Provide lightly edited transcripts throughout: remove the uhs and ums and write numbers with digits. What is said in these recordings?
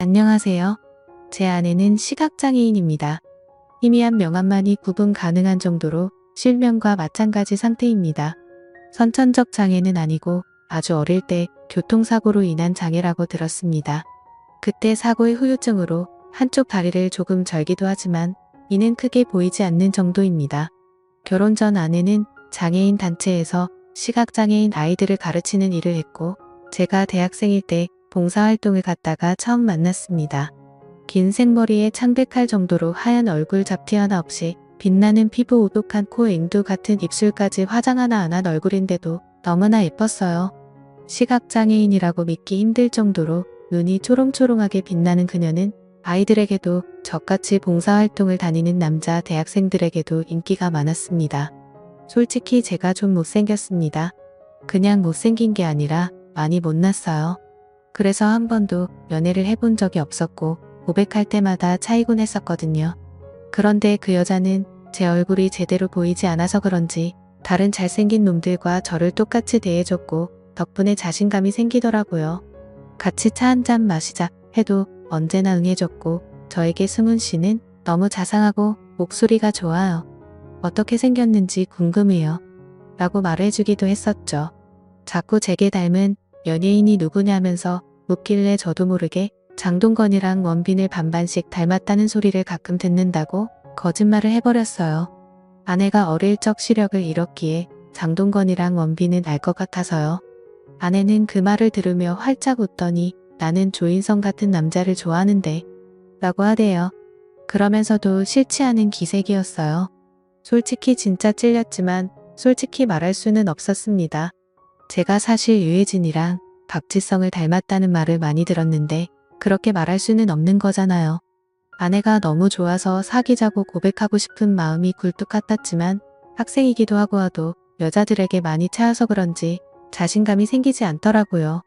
안녕하세요. 제 아내는 시각장애인입니다. 희미한 명암만이 구분 가능한 정도로 실명과 마찬가지 상태입니다. 선천적 장애는 아니고 아주 어릴 때 교통사고로 인한 장애라고 들었습니다. 그때 사고의 후유증으로 한쪽 다리를 조금 절기도 하지만 이는 크게 보이지 않는 정도입니다. 결혼 전 아내는 장애인 단체에서 시각장애인 아이들을 가르치는 일을 했고 제가 대학생일 때 봉사활동을 갔다가 처음 만났습니다. 긴 생머리에 창백할 정도로 하얀 얼굴 잡티 하나 없이 빛나는 피부 오독한 코 앵두 같은 입술까지 화장 하나 안 한 얼굴인데도 너무나 예뻤어요. 시각장애인이라고 믿기 힘들 정도로 눈이 초롱초롱하게 빛나는 그녀는 아이들에게도 저같이 봉사활동을 다니는 남자 대학생들에게도 인기가 많았습니다. 솔직히 제가 좀 못생겼습니다. 그냥 못생긴 게 아니라 많이 못났어요. 그래서 한 번도 연애를 해본 적이 없었고 고백할 때마다 차이곤 했었거든요. 그런데 그 여자는 제 얼굴이 제대로 보이지 않아서 그런지 다른 잘생긴 놈들과 저를 똑같이 대해줬고 덕분에 자신감이 생기더라고요. 같이 차 한잔 마시자 해도 언제나 응해줬고 저에게 승훈 씨는 너무 자상하고 목소리가 좋아요. 어떻게 생겼는지 궁금해요. 라고 말해주기도 했었죠. 자꾸 제게 닮은 연예인이 누구냐면서 묻길래 저도 모르게 장동건이랑 원빈을 반반씩 닮았다는 소리를 가끔 듣는다고 거짓말을 해버렸어요. 아내가 어릴 적 시력을 잃었기에 장동건이랑 원빈은 알 것 같아서요. 아내는 그 말을 들으며 활짝 웃더니 나는 조인성 같은 남자를 좋아하는데 라고 하대요. 그러면서도 싫지 않은 기색이었어요. 솔직히 진짜 찔렸지만 솔직히 말할 수는 없었습니다. 제가 사실 유해진이랑 박지성을 닮았다는 말을 많이 들었는데 그렇게 말할 수는 없는 거잖아요. 아내가 너무 좋아서 사귀자고 고백하고 싶은 마음이 굴뚝 같았지만 학생이기도 하고 하도 여자들에게 많이 차여서 그런지 자신감이 생기지 않더라고요.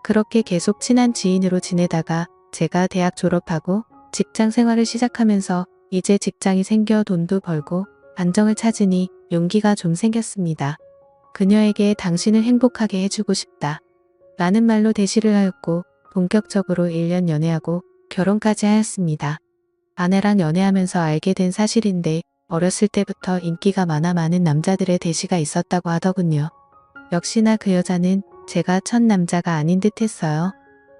그렇게 계속 친한 지인으로 지내다가 제가 대학 졸업하고 직장 생활을 시작하면서 이제 직장이 생겨 돈도 벌고 안정을 찾으니 용기가 좀 생겼습니다. 그녀에게 당신을 행복하게 해주고 싶다. 라는 말로 대시를 하였고 본격적으로 1년 연애하고 결혼까지 하였습니다. 아내랑 연애하면서 알게 된 사실인데 어렸을 때부터 인기가 많은 남자들의 대시가 있었다고 하더군요. 역시나 그 여자는 제가 첫 남자가 아닌 듯 했어요.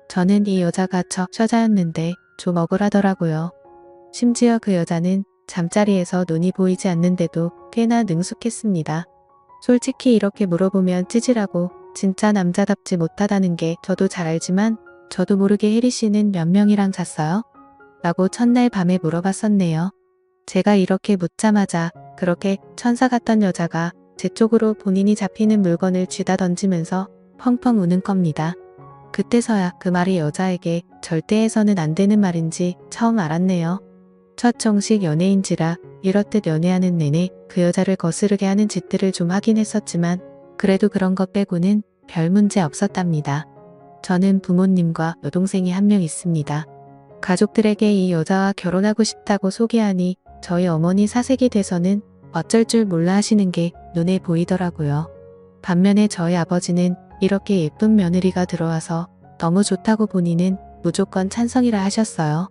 저는 이 여자가 첫 여자였는데 좀 억울하더라고요. 심지어 그 여자는 잠자리에서 눈이 보이지 않는데도 꽤나 능숙했습니다. 솔직히 이렇게 물어보면 찌질하고 진짜 남자답지 못하다는 게 저도 잘 알지만 저도 모르게 혜리 씨는 몇 명이랑 잤어요? 라고 첫날 밤에 물어봤었네요. 제가 이렇게 묻자마자 그렇게 천사 같던 여자가 제 쪽으로 본인이 잡히는 물건을 쥐다 던지면서 펑펑 우는 겁니다. 그때서야 그 말이 여자에게 절대 해서는 안 되는 말인지 처음 알았네요. 첫 정식 연애인지라 이렇듯 연애하는 내내 그 여자를 거스르게 하는 짓들을 좀 하긴 했었지만 그래도 그런 것 빼고는 별 문제 없었답니다. 저는 부모님과 여동생이 한 명 있습니다. 가족들에게 이 여자와 결혼하고 싶다고 소개하니 저희 어머니 사색이 돼서는 어쩔 줄 몰라 하시는 게 눈에 보이더라고요. 반면에 저희 아버지는 이렇게 예쁜 며느리가 들어와서 너무 좋다고 보니는 무조건 찬성이라 하셨어요.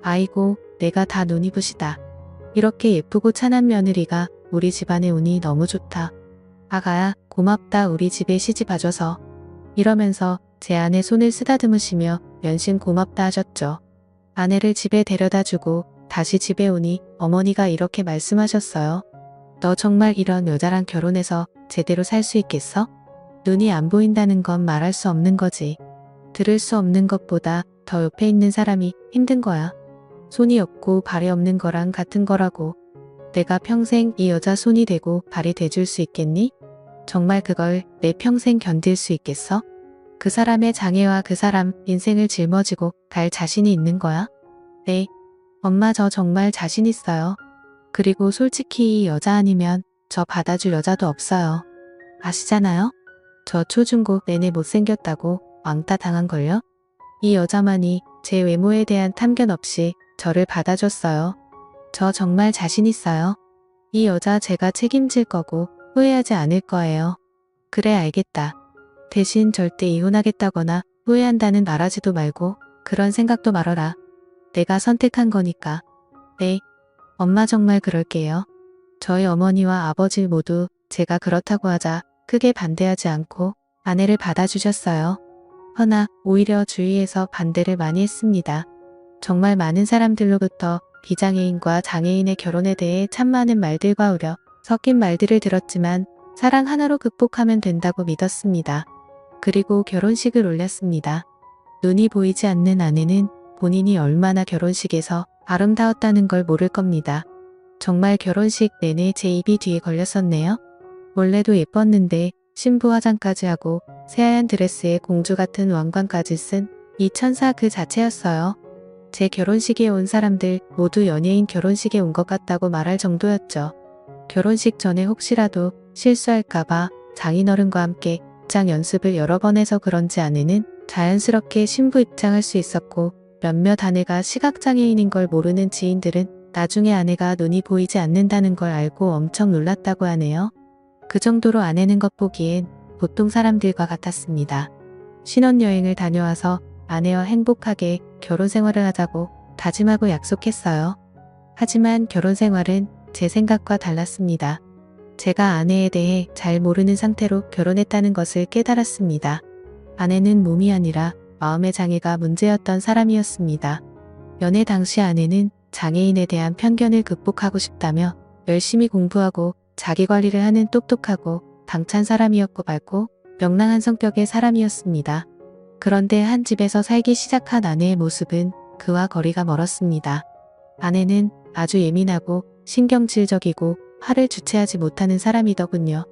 아이고, 내가 다 눈이 부시다. 이렇게 예쁘고 찬한 며느리가 우리 집안에 오니 너무 좋다. 아가야, 고맙다 우리 집에 시집 와줘서. 이러면서 제 아내 손을 쓰다듬으시며 연신 고맙다 하셨죠. 아내를 집에 데려다 주고 다시 집에 오니 어머니가 이렇게 말씀하셨어요. 너 정말 이런 여자랑 결혼해서 제대로 살 수 있겠어? 눈이 안 보인다는 건 말할 수 없는 거지. 들을 수 없는 것보다 더 옆에 있는 사람이 힘든 거야. 손이 없고 발이 없는 거랑 같은 거라고. 내가 평생 이 여자 손이 되고 발이 돼줄 수 있겠니? 정말 그걸 내 평생 견딜 수 있겠어? 그 사람의 장애와 그 사람 인생을 짊어지고 갈 자신이 있는 거야? 네. 엄마 저 정말 자신 있어요. 그리고 솔직히 이 여자 아니면 저 받아줄 여자도 없어요. 아시잖아요? 저 초중고 내내 못생겼다고 왕따 당한걸요? 이 여자만이 제 외모에 대한 탐견 없이 저를 받아줬어요. 저 정말 자신 있어요. 이 여자 제가 책임질 거고 후회하지 않을 거예요. 그래 알겠다. 대신 절대 이혼하겠다거나 후회한다는 말하지도 말고 그런 생각도 말아라. 내가 선택한 거니까. 네, 엄마 정말 그럴게요. 저희 어머니와 아버지 모두 제가 그렇다고 하자 크게 반대하지 않고 아내를 받아주셨어요. 허나 오히려 주위에서 반대를 많이 했습니다. 정말 많은 사람들로부터 비장애인과 장애인의 결혼에 대해 참 많은 말들과 우려 섞인 말들을 들었지만 사랑 하나로 극복하면 된다고 믿었습니다. 그리고 결혼식을 올렸습니다. 눈이 보이지 않는 아내는 본인이 얼마나 결혼식에서 아름다웠다는 걸 모를 겁니다. 정말 결혼식 내내 제 입이 뒤에 걸렸었네요. 원래도 예뻤는데 신부 화장까지 하고 새하얀 드레스에 공주 같은 왕관까지 쓴 이 천사 그 자체였어요. 제 결혼식에 온 사람들 모두 연예인 결혼식에 온 것 같다고 말할 정도였죠. 결혼식 전에 혹시라도 실수할까봐 장인어른과 함께 입장 연습을 여러 번 해서 그런지 아내는 자연스럽게 신부 입장할 수 있었고 몇몇 아내가 시각장애인인 걸 모르는 지인들은 나중에 아내가 눈이 보이지 않는다는 걸 알고 엄청 놀랐다고 하네요. 그 정도로 아내는 겉보기엔 보통 사람들과 같았습니다. 신혼여행을 다녀와서 아내와 행복하게 결혼 생활을 하자고 다짐하고 약속했어요. 하지만 결혼 생활은 제 생각과 달랐습니다. 제가 아내에 대해 잘 모르는 상태로 결혼했다는 것을 깨달았습니다. 아내는 몸이 아니라 마음의 장애가 문제였던 사람이었습니다. 연애 당시 아내는 장애인에 대한 편견을 극복하고 싶다며 열심히 공부하고 자기관리를 하는 똑똑하고 당찬 사람이었고 밝고 명랑한 성격의 사람이었습니다. 그런데 한 집에서 살기 시작한 아내의 모습은 그와 거리가 멀었습니다. 아내는 아주 예민하고 신경질적이고 화를 주체하지 못하는 사람이더군요.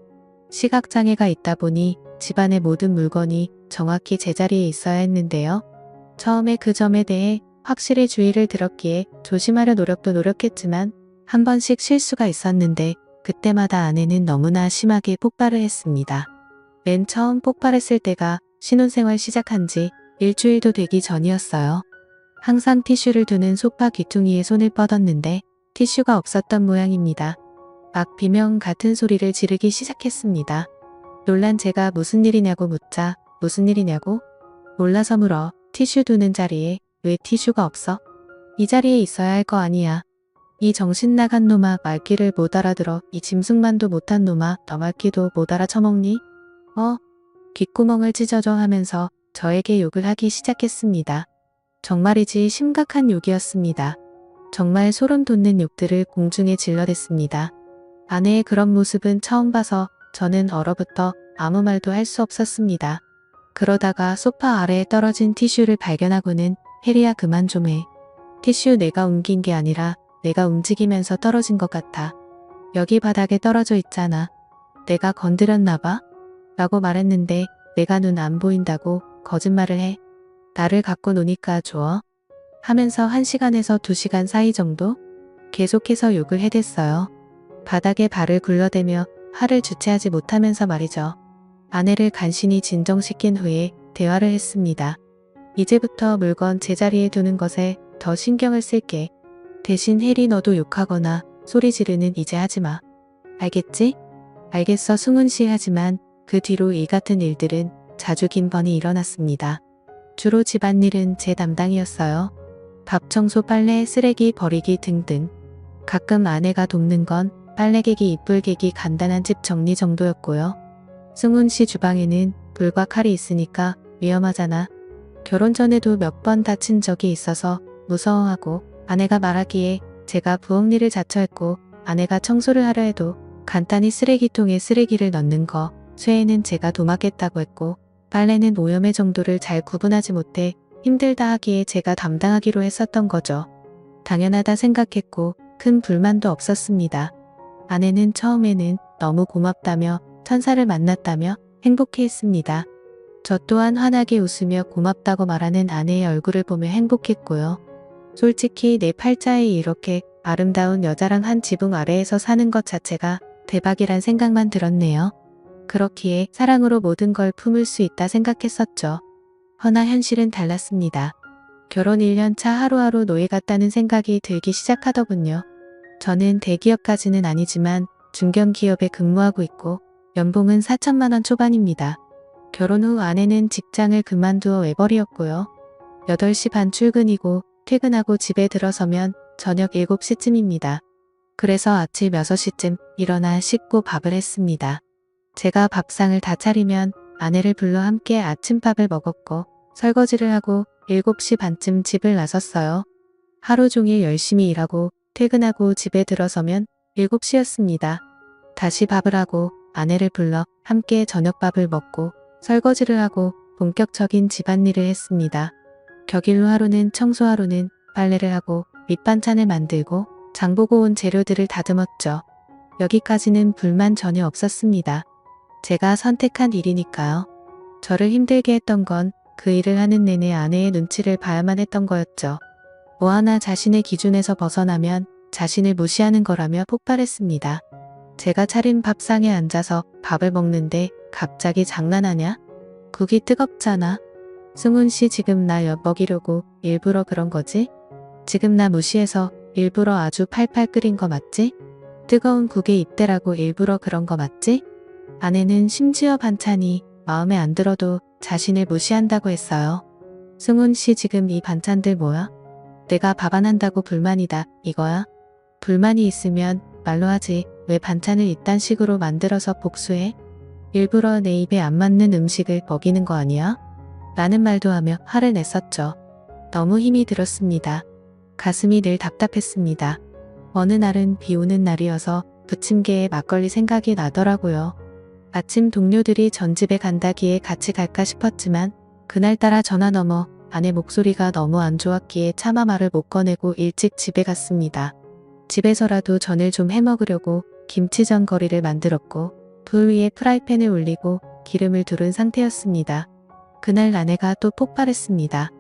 시각장애가 있다 보니 집안의 모든 물건이 정확히 제자리에 있어야 했는데요. 처음에 그 점에 대해 확실히 주의를 들었기에 조심하려 노력도 노력했지만 한 번씩 실수가 있었는데 그때마다 아내는 너무나 심하게 폭발을 했습니다. 맨 처음 폭발했을 때가 신혼생활 시작한 지 일주일도 되기 전이었어요. 항상 티슈를 두는 소파 귀퉁이에 손을 뻗었는데 티슈가 없었던 모양입니다. 막 비명 같은 소리를 지르기 시작했습니다. 놀란 제가 무슨 일이냐고 묻자 무슨 일이냐고? 몰라서 물어. 티슈 두는 자리에 왜 티슈가 없어? 이 자리에 있어야 할 거 아니야. 이 정신 나간 놈아 말귀를 못 알아들어. 이 짐승만도 못한 놈아 너 말귀도 못 알아쳐먹니? 귓구멍을 찢어줘 하면서 저에게 욕을 하기 시작했습니다. 정말이지 심각한 욕이었습니다. 정말 소름 돋는 욕들을 공중에 질러댔습니다. 아내의 그런 모습은 처음 봐서 저는 얼어붙어 아무 말도 할 수 없었습니다. 그러다가 소파 아래에 떨어진 티슈를 발견하고는 혜리야 그만 좀 해. 티슈 내가 옮긴 게 아니라 내가 움직이면서 떨어진 것 같아. 여기 바닥에 떨어져 있잖아. 내가 건드렸나 봐? 라고 말했는데 내가 눈 안 보인다고 거짓말을 해. 나를 갖고 노니까 좋아? 하면서 1시간에서 2시간 사이 정도 계속해서 욕을 해댔어요. 바닥에 발을 굴러대며 화를 주체하지 못하면서 말이죠. 아내를 간신히 진정시킨 후에 대화를 했습니다. 이제부터 물건 제자리에 두는 것에 더 신경을 쓸게. 대신 혜리 너도 욕하거나 소리 지르는 이제 하지마. 알겠지? 알겠어 승훈씨. 하지만 그 뒤로 이 같은 일들은 자주 긴 번이 일어났습니다. 주로 집안일은 제 담당이었어요. 밥 청소 빨래 쓰레기 버리기 등등. 가끔 아내가 돕는 건 빨래 개기 이불 개기 간단한 집 정리 정도였고요. 승훈씨 주방에는 불과 칼이 있으니까 위험하잖아. 결혼 전에도 몇 번 다친 적이 있어서 무서워하고 아내가 말하기에 제가 부엌일을 자처했고 아내가 청소를 하려 해도 간단히 쓰레기통에 쓰레기를 넣는 거 쇠에는 제가 도맡겠다고 했고 빨래는 오염의 정도를 잘 구분하지 못해 힘들다 하기에 제가 담당하기로 했었던 거죠. 당연하다 생각했고 큰 불만도 없었습니다. 아내는 처음에는 너무 고맙다며 천사를 만났다며 행복해했습니다. 저 또한 환하게 웃으며 고맙다고 말하는 아내의 얼굴을 보며 행복했고요. 솔직히 내 팔자에 이렇게 아름다운 여자랑 한 지붕 아래에서 사는 것 자체가 대박이란 생각만 들었네요. 그렇기에 사랑으로 모든 걸 품을 수 있다 생각했었죠. 허나 현실은 달랐습니다. 결혼 1년 차 하루하루 노예 같다는 생각이 들기 시작하더군요. 저는 대기업까지는 아니지만 중견기업에 근무하고 있고 연봉은 4천만 원 초반입니다. 결혼 후 아내는 직장을 그만두어 외벌이였고요. 8시 반 출근이고 퇴근하고 집에 들어서면 저녁 7시쯤입니다. 그래서 아침 6시쯤 일어나 씻고 밥을 했습니다. 제가 밥상을 다 차리면 아내를 불러 함께 아침밥을 먹었고 설거지를 하고 7시 반쯤 집을 나섰어요. 하루 종일 열심히 일하고 퇴근하고 집에 들어서면 7시였습니다. 다시 밥을 하고 아내를 불러 함께 저녁밥을 먹고 설거지를 하고 본격적인 집안일을 했습니다. 격일로 하루는 청소하루는 빨래를 하고 밑반찬을 만들고 장보고 온 재료들을 다듬었죠. 여기까지는 불만 전혀 없었습니다. 제가 선택한 일이니까요. 저를 힘들게 했던 건 그 일을 하는 내내 아내의 눈치를 봐야만 했던 거였죠. 뭐 하나 자신의 기준에서 벗어나면 자신을 무시하는 거라며 폭발했습니다. 제가 차린 밥상에 앉아서 밥을 먹는데 갑자기 장난하냐? 국이 뜨겁잖아. 승훈 씨 지금 나 엿먹이려고 일부러 그런 거지? 지금 나 무시해서 일부러 아주 팔팔 끓인 거 맞지? 뜨거운 국에 입대라고 일부러 그런 거 맞지? 아내는 심지어 반찬이 마음에 안 들어도 자신을 무시한다고 했어요. 승훈 씨 지금 이 반찬들 뭐야? 내가 밥 안 한다고 불만이다 이거야? 불만이 있으면 말로 하지 왜 반찬을 이딴 식으로 만들어서 복수해? 일부러 내 입에 안 맞는 음식을 먹이는 거 아니야? 라는 말도 하며 화를 냈었죠. 너무 힘이 들었습니다. 가슴이 늘 답답했습니다. 어느 날은 비 오는 날이어서 부침개에 막걸리 생각이 나더라고요. 아침 동료들이 전집에 간다기에 같이 갈까 싶었지만 그날따라 전화 너머 아내 목소리가 너무 안 좋았기에 차마 말을 못 꺼내고 일찍 집에 갔습니다. 집에서라도 전을 좀 해먹으려고 김치전 거리를 만들었고 불 위에 프라이팬을 올리고 기름을 두른 상태였습니다. 그날 아내가 또 폭발했습니다.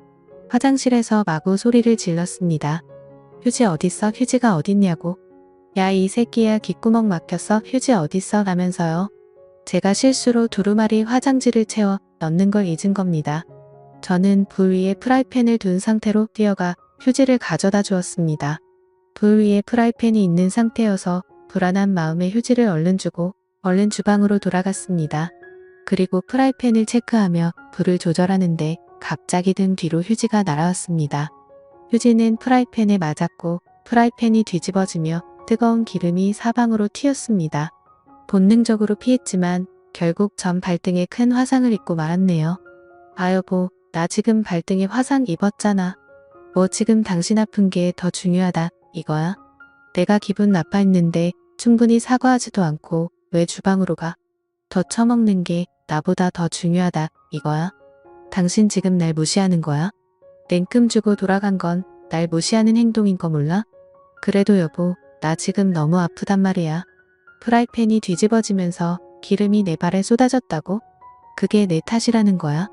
화장실에서 마구 소리를 질렀습니다. 휴지 어딨어? 휴지가 어딨냐고. 야 이 새끼야 귓구멍 막혔어? 휴지 어딨어? 라면서요. 제가 실수로 두루마리 화장지를 채워 넣는 걸 잊은 겁니다. 저는 불 위에 프라이팬을 둔 상태로 뛰어가 휴지를 가져다 주었습니다. 불 위에 프라이팬이 있는 상태여서 불안한 마음에 휴지를 얼른 주고 얼른 주방으로 돌아갔습니다. 그리고 프라이팬을 체크하며 불을 조절하는데 갑자기 등 뒤로 휴지가 날아왔습니다. 휴지는 프라이팬에 맞았고 프라이팬이 뒤집어지며 뜨거운 기름이 사방으로 튀었습니다. 본능적으로 피했지만 결국 전 발등에 큰 화상을 입고 말았네요. 아 여보, 나 지금 발등에 화상 입었잖아. 뭐 지금 당신 아픈 게 더 중요하다 이거야? 내가 기분 나빠했는데 충분히 사과하지도 않고 왜 주방으로 가? 더 처먹는 게 나보다 더 중요하다 이거야? 당신 지금 날 무시하는 거야? 냉큼 주고 돌아간 건 날 무시하는 행동인 거 몰라? 그래도 여보, 나 지금 너무 아프단 말이야. 프라이팬이 뒤집어지면서 기름이 내 발에 쏟아졌다고? 그게 내 탓이라는 거야?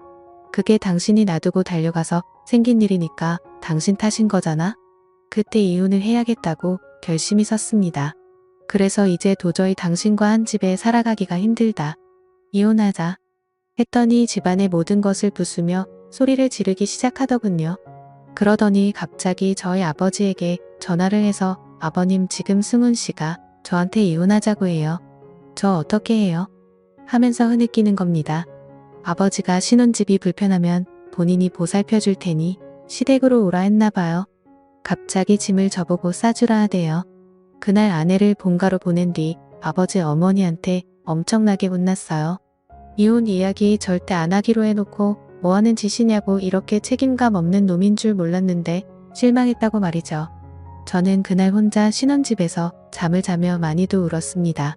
그게 당신이 놔두고 달려가서 생긴 일이니까 당신 탓인 거잖아? 그때 이혼을 해야겠다고 결심이 섰습니다. 그래서 이제 도저히 당신과 한 집에 살아가기가 힘들다. 이혼하자. 했더니 집안의 모든 것을 부수며 소리를 지르기 시작하더군요. 그러더니 갑자기 저희 아버지에게 전화를 해서 아버님 지금 승훈 씨가 저한테 이혼하자고 해요. 저 어떻게 해요? 하면서 흐느끼는 겁니다. 아버지가 신혼집이 불편하면 본인이 보살펴 줄 테니 시댁으로 오라 했나 봐요. 갑자기 짐을 저보고 싸주라 하대요. 그날 아내를 본가로 보낸 뒤 아버지 어머니한테 엄청나게 혼났어요. 이혼 이야기 절대 안 하기로 해놓고 뭐하는 짓이냐고 이렇게 책임감 없는 놈인 줄 몰랐는데 실망했다고 말이죠. 저는 그날 혼자 신혼집에서 잠을 자며 많이도 울었습니다.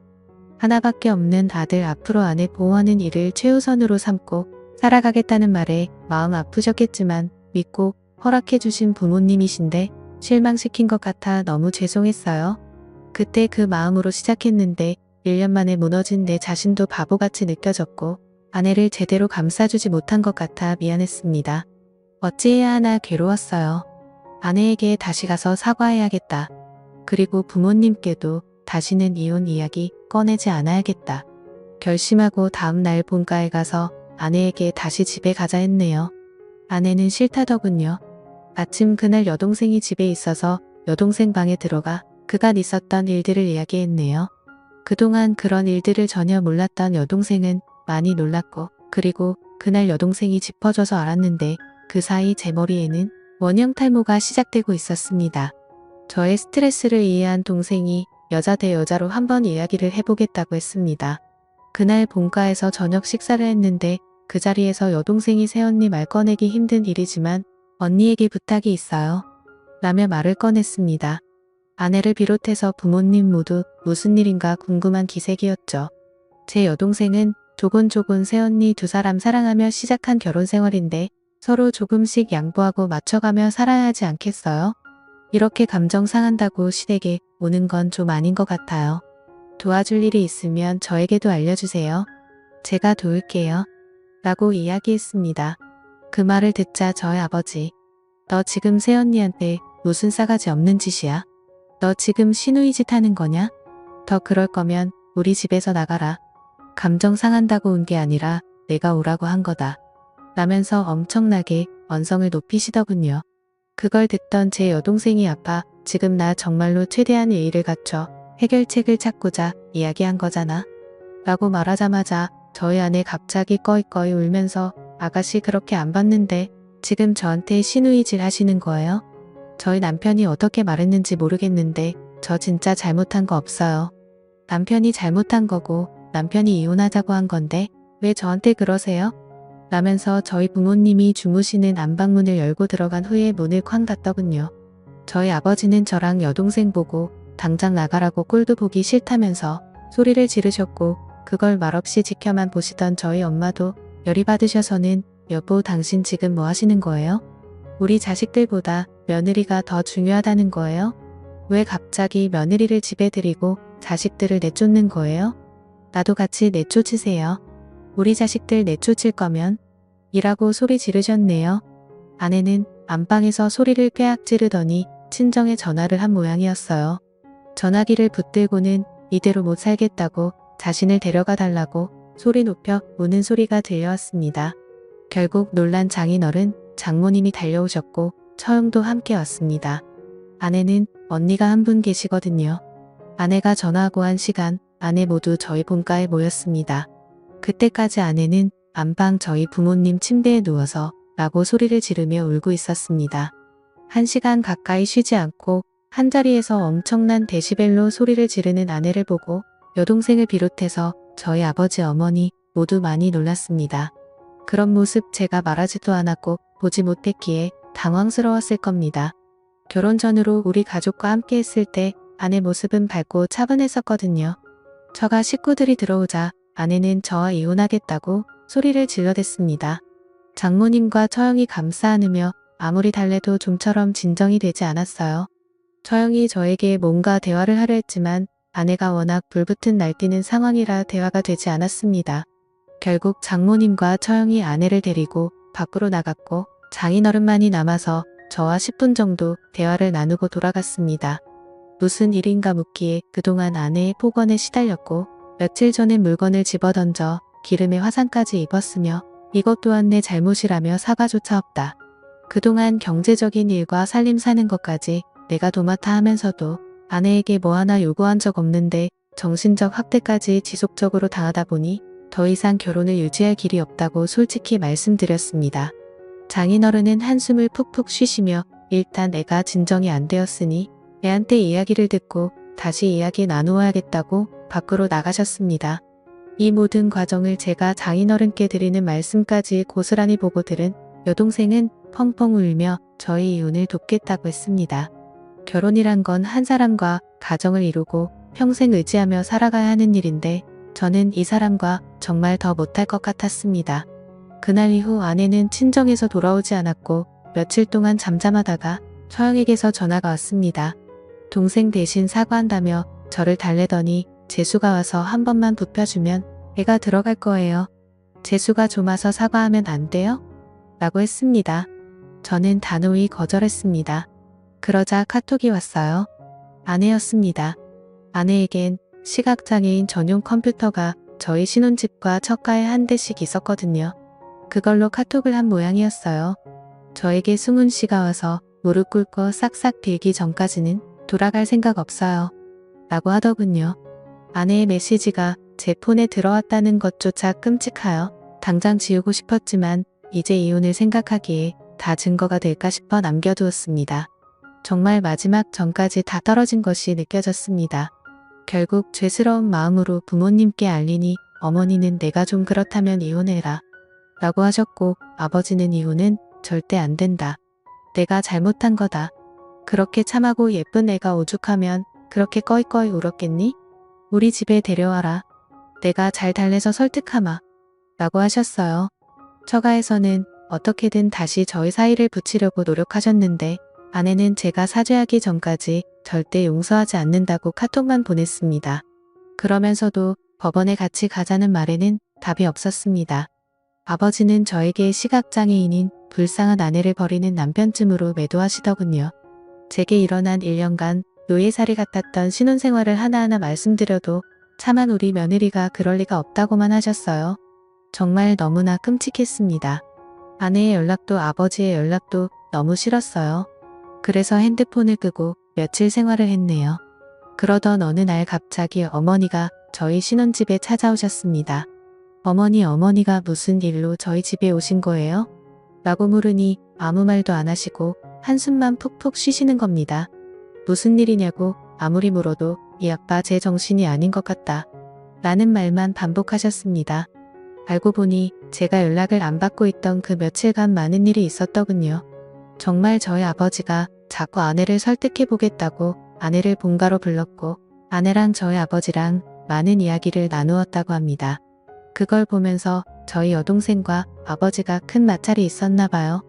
하나밖에 없는 아들 앞으로 아내 보호하는 일을 최우선으로 삼고 살아가겠다는 말에 마음 아프셨겠지만 믿고 허락해 주신 부모님이신데 실망시킨 것 같아 너무 죄송했어요. 그때 그 마음으로 시작했는데 1년 만에 무너진 내 자신도 바보같이 느껴졌고 아내를 제대로 감싸주지 못한 것 같아 미안했습니다. 어찌해야 하나 괴로웠어요. 아내에게 다시 가서 사과해야겠다. 그리고 부모님께도 다시는 이혼 이야기 꺼내지 않아야겠다. 결심하고 다음날 본가에 가서 아내에게 다시 집에 가자 했네요. 아내는 싫다더군요. 마침 그날 여동생이 집에 있어서 여동생 방에 들어가 그간 있었던 일들을 이야기했네요. 그동안 그런 일들을 전혀 몰랐던 여동생은 많이 놀랐고 그리고 그날 여동생이 짚어줘서 알았는데 그 사이 제 머리에는 원형 탈모가 시작되고 있었습니다. 저의 스트레스를 이해한 동생이 여자 대 여자로 한번 이야기를 해보겠다고 했습니다. 그날 본가에서 저녁 식사를 했는데 그 자리에서 여동생이 새언니 말 꺼내기 힘든 일이지만 언니에게 부탁이 있어요. 라며 말을 꺼냈습니다. 아내를 비롯해서 부모님 모두 무슨 일인가 궁금한 기색이었죠. 제 여동생은 조곤조곤 새언니 두 사람 사랑하며 시작한 결혼 생활인데 서로 조금씩 양보하고 맞춰가며 살아야 하지 않겠어요? 이렇게 감정 상한다고 시댁에 오는 건 좀 아닌 것 같아요. 도와줄 일이 있으면 저에게도 알려주세요. 제가 도울게요. 라고 이야기했습니다. 그 말을 듣자 저희 아버지. 너 지금 새언니한테 무슨 싸가지 없는 짓이야? 너 지금 시누이 짓 하는 거냐? 더 그럴 거면 우리 집에서 나가라. 감정 상한다고 온 게 아니라 내가 오라고 한 거다. 라면서 엄청나게 언성을 높이시더군요. 그걸 듣던 제 여동생이 아파 지금 나 정말로 최대한 예의를 갖춰 해결책을 찾고자 이야기한 거잖아. 라고 말하자마자 저희 아내 갑자기 꺼이꺼이 울면서 아가씨 그렇게 안 봤는데 지금 저한테 시누이질 하시는 거예요? 저희 남편이 어떻게 말했는지 모르겠는데 저 진짜 잘못한 거 없어요. 남편이 잘못한 거고 남편이 이혼하자고 한 건데 왜 저한테 그러세요? 라면서 저희 부모님이 주무시는 안방문을 열고 들어간 후에 문을 쾅 닫더군요. 저희 아버지는 저랑 여동생 보고 당장 나가라고 꼴도 보기 싫다면서 소리를 지르셨고 그걸 말없이 지켜만 보시던 저희 엄마도 열이 받으셔서는 여보 당신 지금 뭐 하시는 거예요? 우리 자식들보다 며느리가 더 중요하다는 거예요? 왜 갑자기 며느리를 집에 들이고 자식들을 내쫓는 거예요? 나도 같이 내쫓으세요. 우리 자식들 내쫓을 거면 이라고 소리 지르셨네요. 아내는 안방에서 소리를 꾀악 지르더니 친정에 전화를 한 모양이었어요. 전화기를 붙들고는 이대로 못 살겠다고 자신을 데려가 달라고 소리 높여 우는 소리가 들려왔습니다. 결국 놀란 장인어른, 장모님이 달려오셨고 처형도 함께 왔습니다. 아내는 언니가 한 분 계시거든요. 아내가 전화하고 한 시간 아내 모두 저희 본가에 모였습니다. 그때까지 아내는 안방 저희 부모님 침대에 누워서 라고 소리를 지르며 울고 있었습니다. 1시간 가까이 쉬지 않고 한자리에서 엄청난 데시벨로 소리를 지르는 아내를 보고 여동생을 비롯해서 저희 아버지 어머니 모두 많이 놀랐습니다. 그런 모습 제가 말하지도 않았고 보지 못했기에 당황스러웠을 겁니다. 결혼 전으로 우리 가족과 함께 했을 때 아내 모습은 밝고 차분했었거든요. 저가 식구들이 들어오자 아내는 저와 이혼하겠다고 소리를 질러댔습니다. 장모님과 처형이 감싸 안으며 아무리 달래도 좀처럼 진정이 되지 않았어요. 처형이 저에게 뭔가 대화를 하려 했지만 아내가 워낙 불붙은 날뛰는 상황이라 대화가 되지 않았습니다. 결국 장모님과 처형이 아내를 데리고 밖으로 나갔고 장인어른만이 남아서 저와 10분 정도 대화를 나누고 돌아갔습니다. 무슨 일인가 묻기에 그동안 아내의 폭언에 시달렸고 며칠 전에 물건을 집어던져 기름에 화상까지 입었으며 이것 또한 내 잘못이라며 사과조차 없다. 그동안 경제적인 일과 살림 사는 것까지 내가 도맡아 하면서도 아내에게 뭐 하나 요구한 적 없는데 정신적 학대까지 지속적으로 당하다 보니 더 이상 결혼을 유지할 길이 없다고 솔직히 말씀드렸습니다. 장인어른은 한숨을 푹푹 쉬시며 일단 애가 진정이 안 되었으니 애한테 이야기를 듣고 다시 이야기 나누어야겠다고 밖으로 나가셨습니다. 이 모든 과정을 제가 장인어른께 드리는 말씀까지 고스란히 보고 들은 여동생은 펑펑 울며 저희 이혼을 돕겠다고 했습니다. 결혼이란 건 한 사람과 가정을 이루고 평생 의지하며 살아가야 하는 일인데 저는 이 사람과 정말 더 못할 것 같았습니다. 그날 이후 아내는 친정에서 돌아오지 않았고 며칠 동안 잠잠하다가 처형에게서 전화가 왔습니다. 동생 대신 사과한다며 저를 달래더니 재수가 와서 한 번만 눕혀주면 애가 들어갈 거예요. 재수가 좀 와서 사과하면 안 돼요? 라고 했습니다. 저는 단호히 거절했습니다. 그러자 카톡이 왔어요. 아내였습니다. 아내에겐 시각장애인 전용 컴퓨터가 저희 신혼집과 첫가에 한 대씩 있었거든요. 그걸로 카톡을 한 모양이었어요. 저에게 승훈 씨가 와서 무릎 꿇고 싹싹 빌기 전까지는 돌아갈 생각 없어요. 라고 하더군요. 아내의 메시지가 제 폰에 들어왔다는 것조차 끔찍하여 당장 지우고 싶었지만 이제 이혼을 생각하기에 다 증거가 될까 싶어 남겨두었습니다. 정말 마지막 전까지 다 떨어진 것이 느껴졌습니다. 결국 죄스러운 마음으로 부모님께 알리니 어머니는 내가 좀 그렇다면 이혼해라 라고 하셨고, 아버지는 이혼은 절대 안 된다. 내가 잘못한 거다. 그렇게 참하고 예쁜 애가 오죽하면 그렇게 꺼이꺼이 울었겠니? 우리 집에 데려와라. 내가 잘 달래서 설득하마 라고 하셨어요. 처가에서는 어떻게든 다시 저희 사이를 붙이려고 노력하셨는데, 아내는 제가 사죄하기 전까지 절대 용서하지 않는다고 카톡만 보냈습니다. 그러면서도 법원에 같이 가자는 말에는 답이 없었습니다. 아버지는 저에게 시각장애인인 불쌍한 아내를 버리는 남편쯤으로 매도하시더군요. 제게 일어난 1년간 노예살이 같았던 신혼생활을 하나하나 말씀드려도 차만 우리 며느리가 그럴 리가 없다고만 하셨어요. 정말 너무나 끔찍했습니다. 아내의 연락도 아버지의 연락도 너무 싫었어요. 그래서 핸드폰을 끄고 며칠 생활을 했네요. 그러던 어느 날 갑자기 어머니가 저희 신혼집에 찾아오셨습니다. 어머니가 무슨 일로 저희 집에 오신 거예요? 라고 물으니 아무 말도 안 하시고 한숨만 푹푹 쉬시는 겁니다. 무슨 일이냐고 아무리 물어도 이 아빠 제 정신이 아닌 것 같다 라는 말만 반복하셨습니다. 알고 보니 제가 연락을 안 받고 있던 그 며칠간 많은 일이 있었더군요. 정말 저희 아버지가 자꾸 아내를 설득해 보겠다고 아내를 본가로 불렀고, 아내랑 저희 아버지랑 많은 이야기를 나누었다고 합니다. 그걸 보면서 저희 여동생과 아버지가 큰 마찰이 있었나 봐요.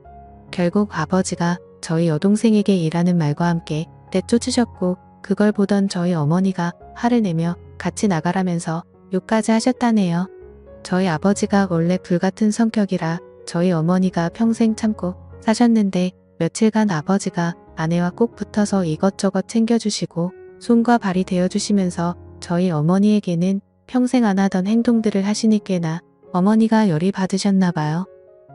결국 아버지가 저희 여동생에게 일하는 말과 함께 내쫓으셨고, 그걸 보던 저희 어머니가 화를 내며 같이 나가라면서 욕까지 하셨다네요. 저희 아버지가 원래 불같은 성격이라 저희 어머니가 평생 참고 사셨는데, 며칠간 아버지가 아내와 꼭 붙어서 이것저것 챙겨주시고 손과 발이 되어주시면서 저희 어머니에게는 평생 안 하던 행동들을 하시니 꽤나 어머니가 열이 받으셨나 봐요.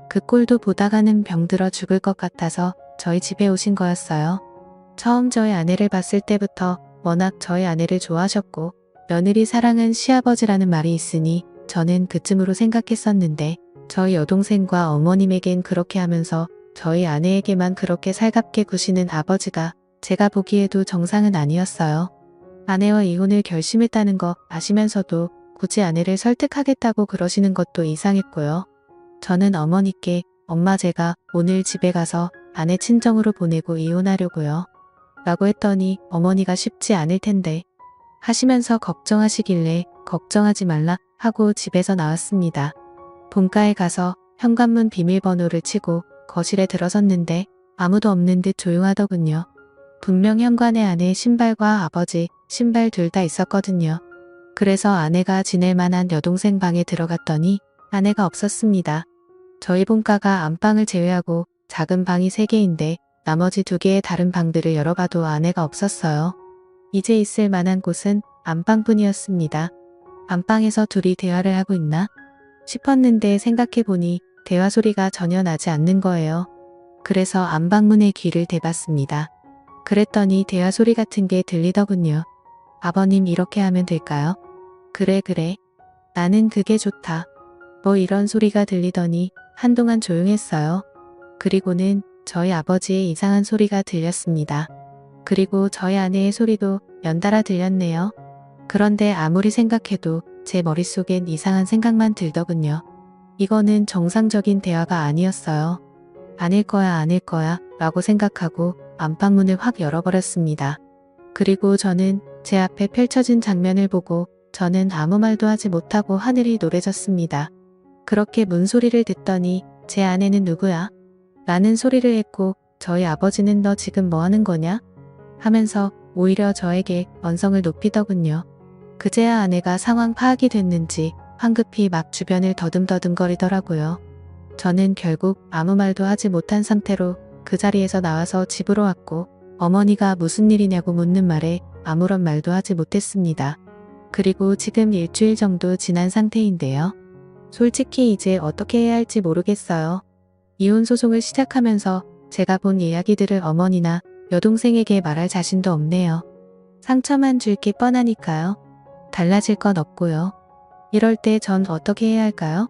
그 꼴도 보다가는 병들어 죽을 것 같아서 저희 집에 오신 거였어요. 처음 저희 아내를 봤을 때부터 워낙 저희 아내를 좋아하셨고, 며느리 사랑은 시아버지라는 말이 있으니 저는 그쯤으로 생각했었는데, 저희 여동생과 어머님에겐 그렇게 하면서 저희 아내에게만 그렇게 살갑게 구시는 아버지가 제가 보기에도 정상은 아니었어요. 아내와 이혼을 결심했다는 거 아시면서도 굳이 아내를 설득하겠다고 그러시는 것도 이상했고요. 저는 어머니께 엄마 제가 오늘 집에 가서 아내 친정으로 보내고 이혼하려고요 라고 했더니 어머니가 쉽지 않을 텐데 하시면서 걱정하시길래 걱정하지 말라 하고 집에서 나왔습니다. 본가에 가서 현관문 비밀번호를 치고 거실에 들어섰는데 아무도 없는 듯 조용하더군요. 분명 현관에 아내의 신발과 아버지 신발 둘 다 있었거든요. 그래서 아내가 지낼 만한 여동생 방에 들어갔더니 아내가 없었습니다. 저희 본가가 안방을 제외하고 작은 방이 3개인데 나머지 2개의 다른 방들을 열어봐도 아내가 없었어요. 이제 있을 만한 곳은 안방뿐이었습니다. 안방에서 둘이 대화를 하고 있나 싶었는데 생각해보니 대화 소리가 전혀 나지 않는 거예요. 그래서 안방문에 귀를 대봤습니다. 그랬더니 대화 소리 같은 게 들리더군요. 아버님 이렇게 하면 될까요? 그래. 나는 그게 좋다. 뭐 이런 소리가 들리더니 한동안 조용했어요. 그리고는 저희 아버지의 이상한 소리가 들렸습니다. 그리고 저희 아내의 소리도 연달아 들렸네요. 그런데 아무리 생각해도 제 머릿속엔 이상한 생각만 들더군요. 이거는 정상적인 대화가 아니었어요. 아닐 거야 라고 생각하고 안방문을 확 열어버렸습니다. 그리고 저는 제 앞에 펼쳐진 장면을 보고 저는 아무 말도 하지 못하고 하늘이 노래졌습니다. 그렇게 문소리를 듣더니 제 아내는 누구야? 라는 소리를 했고 저희 아버지는 너 지금 뭐 하는 거냐? 하면서 오히려 저에게 언성을 높이더군요. 그제야 아내가 상황 파악이 됐는지 황급히 막 주변을 더듬더듬거리더라고요. 저는 결국 아무 말도 하지 못한 상태로 그 자리에서 나와서 집으로 왔고 어머니가 무슨 일이냐고 묻는 말에 아무런 말도 하지 못했습니다. 그리고 지금 일주일 정도 지난 상태인데요. 솔직히 이제 어떻게 해야 할지 모르겠어요. 이혼 소송을 시작하면서 제가 본 이야기들을 어머니나 여동생에게 말할 자신도 없네요. 상처만 줄 게 뻔하니까요. 달라질 건 없고요. 이럴 때 전 어떻게 해야 할까요?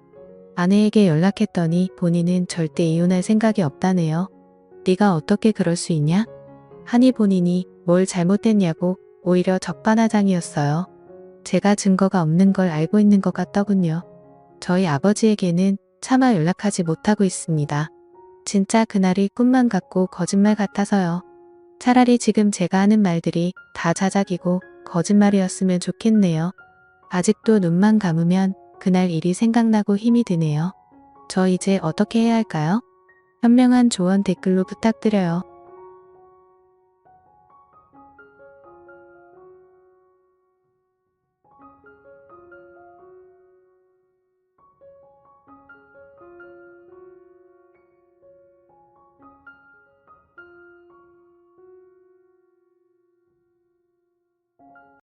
아내에게 연락했더니 본인은 절대 이혼할 생각이 없다네요. 네가 어떻게 그럴 수 있냐? 하니 본인이 뭘 잘못했냐고 오히려 적반하장이었어요. 제가 증거가 없는 걸 알고 있는 것 같더군요. 저희 아버지에게는 차마 연락하지 못하고 있습니다. 진짜 그날이 꿈만 같고 거짓말 같아서요. 차라리 지금 제가 하는 말들이 다 자작이고 거짓말이었으면 좋겠네요. 아직도 눈만 감으면 그날 일이 생각나고 힘이 드네요. 저 이제 어떻게 해야 할까요? 현명한 조언 댓글로 부탁드려요.